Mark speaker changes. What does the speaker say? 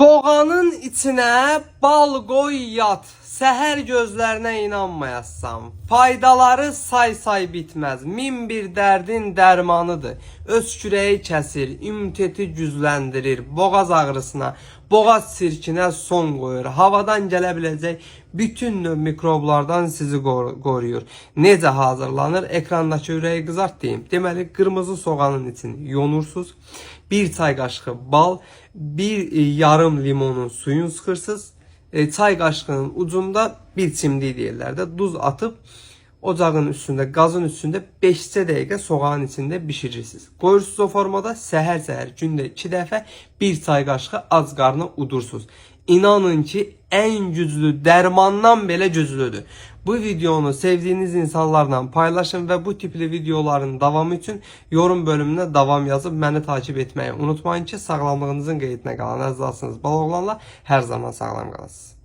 Speaker 1: Soğanın içine bal koy yat. Səhər gözlərinə inanmayasan. Faydaları say bitməz. Min bir dərdin dərmanıdır. Öz kürəyi kəsir, immuniteti gücləndirir. Boğaz ağrısına, boğaz sirkinə son qoyur. Havadan gələ biləcək bütün növ mikroblardan sizi qoruyur. Necə hazırlanır? Ekrandakı ürəyi qızart deyim. Deməli, qırmızı soğanın içini yonursuz. 1 çay qaşığı bal, 1 yarım limonun suyunu sıxırsınız. Çay qaşığının ucunda bir çimdik deyirlər də duz atıb ocağın üstündə, qazın üstündə 5 dəqiqə soğanın içində bişirirsiniz. Qoyursunuz o formada, səhər gündə 2 dəfə 1 çay qaşığı ac qarnına udursunuz. İnanın ki, en güclü dərmandan belə güclüdür. Bu videonu sevdiğiniz insanlarla paylaşın ve bu tipli videoların davamı için yorum bölümüne davam yazıp beni takip etmeyi unutmayın ki, sağlamlığınızın qeydinə qalan əzizlərsiniz. Bal oğlanlar hər zaman sağlam qalasınız.